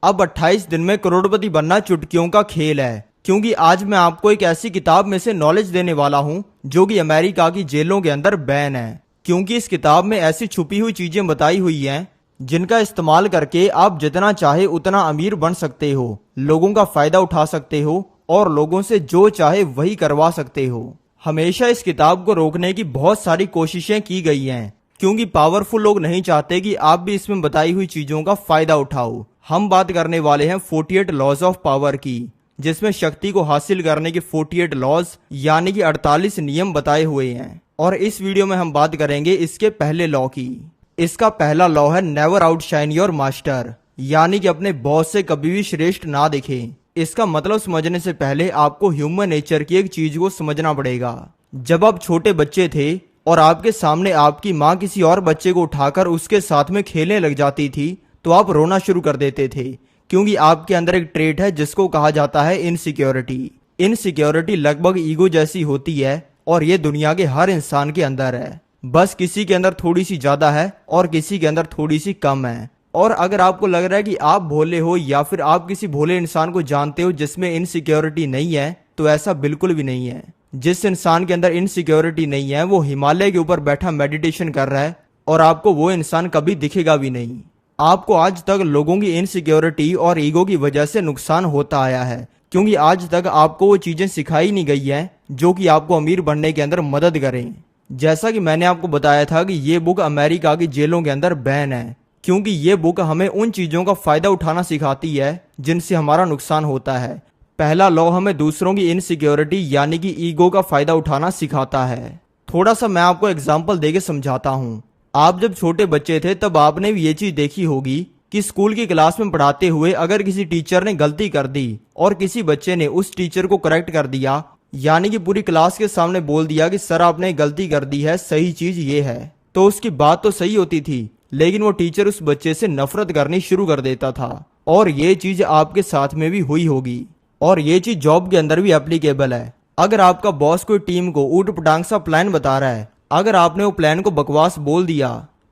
अब 28 दिन में करोड़पति बनना चुटकियों का खेल है, क्योंकि आज मैं आपको एक ऐसी किताब में से नॉलेज देने वाला हूं जो कि अमेरिका की जेलों के अंदर बैन है। क्योंकि इस किताब में ऐसी छुपी हुई चीजें बताई हुई हैं जिनका इस्तेमाल करके आप जितना चाहे उतना अमीर बन सकते हो, लोगों का फायदा उठा सकते हो और लोगों से जो चाहे वही करवा सकते हो। हमेशा इस किताब को रोकने की बहुत सारी कोशिशें की गई हैं, क्योंकि पावरफुल लोग नहीं चाहते कि आप भी इसमें बताई हुई चीजों का फायदा उठाओ। हम बात करने वाले हैं 48 लॉज ऑफ पावर की, जिसमें शक्ति को हासिल करने के 48 लॉज यानी कि 48 नियम बताए हुए हैं। और इस वीडियो में हम बात करेंगे इसके पहले लॉ की। इसका पहला लॉ है नेवर आउटशाइन योर मास्टर, यानी कि अपने बॉस से कभी भी श्रेष्ठ ना दिखें। इसका मतलब समझने से पहले आपको ह्यूमन नेचर की एक चीज को समझना पड़ेगा। जब आप छोटे बच्चे थे और आपके सामने आपकी माँ किसी और बच्चे को उठाकर उसके साथ में खेलने लग जाती थी, तो आप रोना शुरू कर देते थे, क्योंकि आपके अंदर एक ट्रेट है जिसको कहा जाता है इनसिक्योरिटी। इनसिक्योरिटी लगभग ईगो जैसी होती है और ये दुनिया के हर इंसान के अंदर है, बस किसी के अंदर थोड़ी सी ज्यादा है और किसी के अंदर थोड़ी सी कम है। और अगर आपको लग रहा है कि आप भोले हो या फिर आप किसी भोले इंसान को जानते हो जिसमें इनसिक्योरिटी नहीं है, तो ऐसा बिल्कुल भी नहीं है। जिस इंसान के अंदर इनसिक्योरिटी नहीं है वो हिमालय के ऊपर बैठा मेडिटेशन कर रहा है और आपको वो इंसान कभी दिखेगा भी नहीं। आपको आज तक लोगों की इनसिक्योरिटी और ईगो की वजह से नुकसान होता आया है, क्योंकि आज तक आपको वो चीजें सिखाई नहीं गई हैं जो कि आपको अमीर बनने के अंदर मदद करें। जैसा कि मैंने आपको बताया था कि ये बुक अमेरिका की जेलों के अंदर बैन है, क्योंकि ये बुक हमें उन चीजों का फायदा उठाना सिखाती है जिनसे हमारा नुकसान होता है। पहला लॉ हमें दूसरों की इनसिक्योरिटी यानी कि ईगो का फायदा उठाना सिखाता है। थोड़ा सा मैं आपको एग्जाम्पल देके समझाता हूँ। आप जब छोटे बच्चे थे तब आपने भी ये चीज देखी होगी कि स्कूल की क्लास में पढ़ाते हुए अगर किसी टीचर ने गलती कर दी और किसी बच्चे ने उस टीचर को करेक्ट कर दिया, यानी कि पूरी क्लास के सामने बोल दिया कि सर आपने गलती कर दी है, सही चीज ये है, तो उसकी बात तो सही होती थी, लेकिन वो टीचर उस बच्चे से नफरत करनी शुरू कर देता था। और ये चीज आपके साथ में भी हुई होगी, और ये चीज जॉब के अंदर भी एप्लीकेबल है। अगर आपका बॉस कोई टीम को ऊट पटांग सा प्लान बता रहा है, अगर आपने वो प्लान को बकवास बोल दिया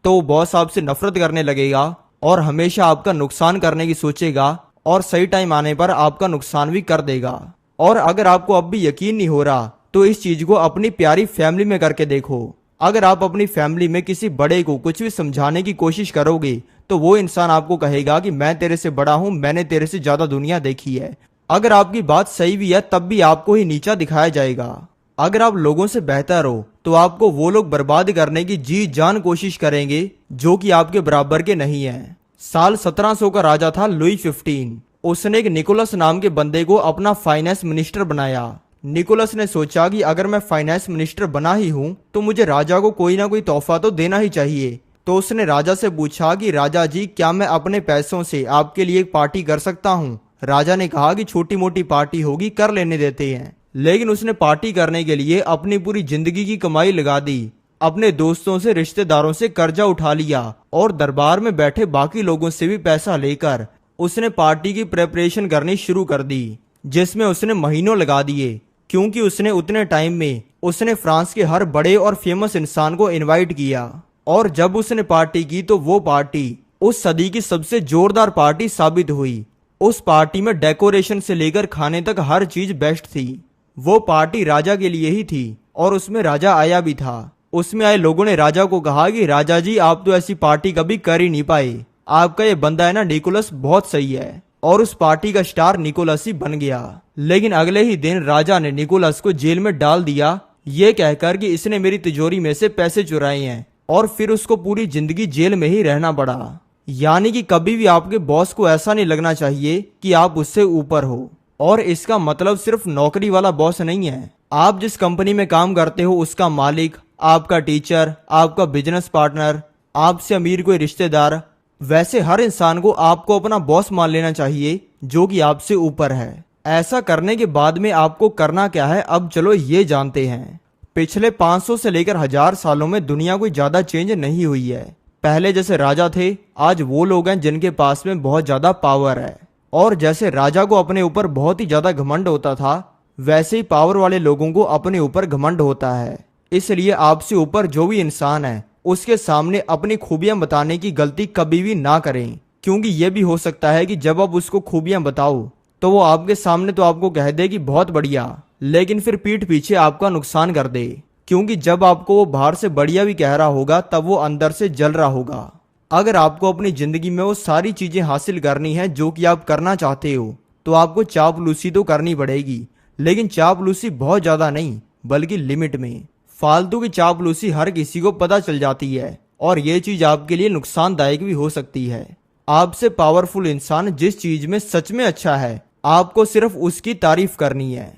तो वो बॉस आपसे नफरत करने लगेगा और हमेशा आपका नुकसान करने की सोचेगा और सही टाइम आने पर आपका नुकसान भी कर देगा। और अगर आपको अब भी यकीन नहीं हो रहा तो इस चीज को अपनी प्यारी फैमिली में करके देखो। अगर आप अपनी फैमिली में किसी बड़े को कुछ भी समझाने की कोशिश करोगे तो वो इंसान आपको कहेगा कि मैं तेरे से बड़ा हूं, मैंने तेरे से ज्यादा दुनिया देखी है। अगर आपकी बात सही भी है तब भी आपको ही नीचा दिखाया जाएगा। अगर आप लोगों से बेहतर हो तो आपको वो लोग बर्बाद करने की जी जान कोशिश करेंगे जो कि आपके बराबर के नहीं है। साल 1700 का राजा था लुई 15। उसने एक निकोलस नाम के बंदे को अपना फाइनेंस मिनिस्टर बनाया। निकोलस ने सोचा कि अगर मैं फाइनेंस मिनिस्टर बना ही हूं तो मुझे राजा को कोई ना कोई तोहफा तो देना ही चाहिए। तो उसने राजा से पूछा कि राजा जी, क्या मैं अपने पैसों से आपके लिए एक पार्टी कर सकता हूं? राजा ने कहा कि छोटी मोटी पार्टी होगी, कर लेने देते हैं। लेकिन उसने पार्टी करने के लिए अपनी पूरी जिंदगी की कमाई लगा दी, अपने दोस्तों से रिश्तेदारों से कर्जा उठा लिया और दरबार में बैठे बाकी लोगों से भी पैसा लेकर उसने पार्टी की प्रेपरेशन करनी शुरू कर दी, जिसमें उसने महीनों लगा दिए। क्योंकि उसने उतने टाइम में उसने फ्रांस के हर बड़े और फेमस इंसान को इनवाइट किया, और जब उसने पार्टी की तो वो पार्टी उस सदी की सबसे जोरदार पार्टी साबित हुई। उस पार्टी में डेकोरेशन से लेकर खाने तक हर चीज बेस्ट थी। वो पार्टी राजा के लिए ही थी और उसमें राजा आया भी था। उसमें आए लोगों ने राजा को कहा कि राजा जी, आप तो ऐसी पार्टी कभी कर ही नहीं पाए, आपका ये बंदा है ना निकोलस, बहुत सही है। और उस पार्टी का स्टार निकोलस ही बन गया। लेकिन अगले ही दिन राजा ने निकोलस को जेल में डाल दिया, ये कहकर कि इसने मेरी तिजोरी में से पैसे चुराए हैं, और फिर उसको पूरी जिंदगी जेल में ही रहना पड़ा। यानी कि कभी भी आपके बॉस को ऐसा नहीं लगना चाहिए कि आप उससे ऊपर हो। और इसका मतलब सिर्फ नौकरी वाला बॉस नहीं है। आप जिस कंपनी में काम करते हो उसका मालिक, आपका टीचर, आपका बिजनेस पार्टनर, आपसे अमीर कोई रिश्तेदार, वैसे हर इंसान को आपको अपना बॉस मान लेना चाहिए जो कि आपसे ऊपर है। ऐसा करने के बाद में आपको करना क्या है, अब चलो ये जानते हैं। पिछले 500 से लेकर 1000 सालों में दुनिया कोई ज्यादा चेंज नहीं हुई है। पहले जैसे राजा थे, आज वो लोग हैं जिनके पास में बहुत ज्यादा पावर है। और जैसे राजा को अपने ऊपर बहुत ही ज्यादा घमंड होता था, वैसे ही पावर वाले लोगों को अपने ऊपर घमंड होता है। इसलिए आपसे ऊपर जो भी इंसान है उसके सामने अपनी खूबियां बताने की गलती कभी भी ना करें। क्योंकि ये भी हो सकता है कि जब आप उसको खूबियां बताओ तो वो आपके सामने तो आपको कह दे कि बहुत बढ़िया, लेकिन फिर पीठ पीछे आपका नुकसान कर दे। क्योंकि जब आपको वो बाहर से बढ़िया भी कह रहा होगा तब वो अंदर से जल रहा होगा। अगर आपको अपनी जिंदगी में वो सारी चीजें हासिल करनी है जो कि आप करना चाहते हो तो आपको चापलूसी तो करनी पड़ेगी, लेकिन चापलूसी बहुत ज्यादा नहीं बल्कि लिमिट में। फालतू की चापलूसी हर किसी को पता चल जाती है और ये चीज आपके लिए नुकसानदायक भी हो सकती है। आपसे पावरफुल इंसान जिस चीज में सच में अच्छा है आपको सिर्फ उसकी तारीफ करनी है।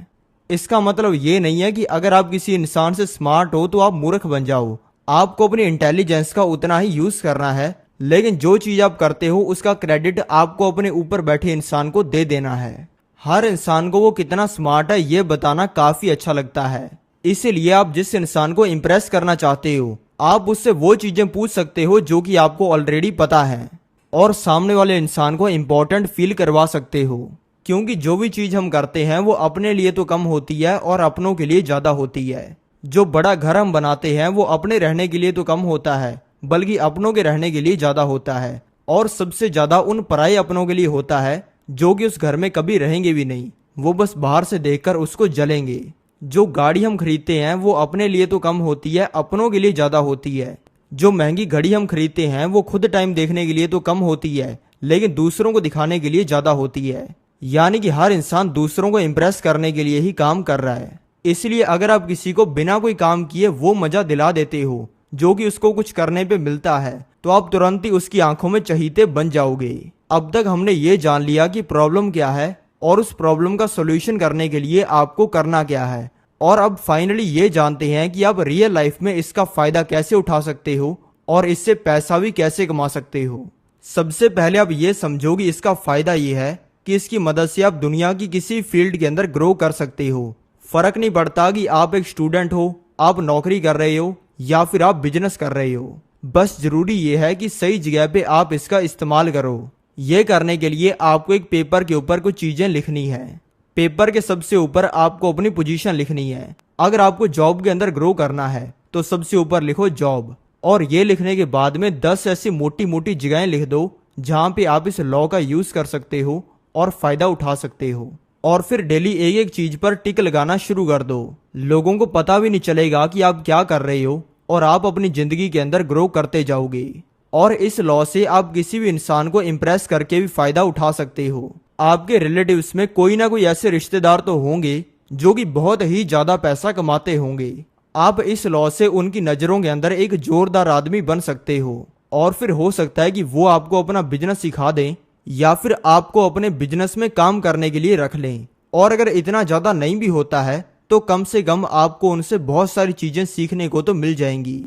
इसका मतलब ये नहीं है कि अगर आप किसी इंसान से स्मार्ट हो तो आप मूर्ख बन जाओ। आपको अपनी इंटेलिजेंस का उतना ही यूज करना है, लेकिन जो चीज आप करते हो उसका क्रेडिट आपको अपने ऊपर बैठे इंसान को दे देना है। हर इंसान को वो कितना स्मार्ट है ये बताना काफी अच्छा लगता है, इसीलिए आप जिस इंसान को इम्प्रेस करना चाहते हो आप उससे वो चीजें पूछ सकते हो जो कि आपको ऑलरेडी पता है और सामने वाले इंसान को इम्पोर्टेंट फील करवा सकते हो। क्योंकि जो भी चीज हम करते हैं वो अपने लिए तो कम होती है और अपनों के लिए ज्यादा होती है। जो बड़ा घर हम बनाते हैं वो अपने रहने के लिए तो कम होता है बल्कि अपनों के रहने के लिए ज्यादा होता है, और सबसे ज्यादा उन पराये अपनों के लिए होता है जो कि उस घर में कभी रहेंगे भी नहीं, वो बस बाहर से देखकर उसको जलेंगे। जो गाड़ी हम खरीदते हैं वो अपने लिए तो कम होती है, अपनों के लिए ज्यादा होती है। जो महंगी घड़ी हम खरीदते हैं वो खुद टाइम देखने के लिए तो कम होती है लेकिन दूसरों को दिखाने के लिए ज्यादा होती है। यानी कि हर इंसान दूसरों को इम्प्रेस करने के लिए ही काम कर रहा है। इसलिए अगर आप किसी को बिना कोई काम किए वो मजा दिला देते हो जो कि उसको कुछ करने पे मिलता है तो आप तुरंत ही उसकी आंखों में चहीते बन जाओगे। अब तक हमने ये जान लिया कि प्रॉब्लम क्या है और उस प्रॉब्लम का सोल्यूशन करने के लिए आपको करना क्या है, और अब फाइनली ये जानते हैं कि आप रियल लाइफ में इसका फायदा कैसे उठा सकते हो और इससे पैसा भी कैसे कमा सकते हो। सबसे पहले आप ये समझो कि इसका फायदा ये है कि इसकी मदद से आप दुनिया की किसी फील्ड के अंदर ग्रो कर सकते हो। फर्क नहीं पड़ता कि आप एक स्टूडेंट हो, आप नौकरी कर रहे हो या फिर आप बिजनेस कर रहे हो, बस जरूरी ये है कि सही जगह पे आप इसका इस्तेमाल करो। ये करने के लिए आपको एक पेपर के ऊपर कुछ चीजें लिखनी है। पेपर के सबसे ऊपर आपको अपनी पोजीशन लिखनी है। अगर आपको जॉब के अंदर ग्रो करना है तो सबसे ऊपर लिखो जॉब, और ये लिखने के बाद में 10 ऐसी मोटी मोटी जगहें लिख दो जहां पे आप इस लॉ का यूज कर सकते हो और फायदा उठा सकते हो। और फिर डेली एक एक चीज पर टिक लगाना शुरू कर दो। लोगों को पता भी नहीं चलेगा कि आप क्या कर रहे हो और आप अपनी जिंदगी के अंदर ग्रो करते जाओगे। और इस लॉ से आप किसी भी इंसान को इम्प्रेस करके भी फायदा उठा सकते हो। आपके रिलेटिव्स में कोई ना कोई ऐसे रिश्तेदार तो होंगे जो कि बहुत ही ज्यादा पैसा कमाते होंगे। आप इस लॉ से उनकी नजरों के अंदर एक जोरदार आदमी बन सकते हो, और फिर हो सकता है कि वो आपको अपना बिजनेस सिखा दें या फिर आपको अपने बिजनेस में काम करने के लिए रख लें। और अगर इतना ज्यादा नहीं भी होता है तो कम से कम आपको उनसे बहुत सारी चीजें सीखने को तो मिल जाएंगी।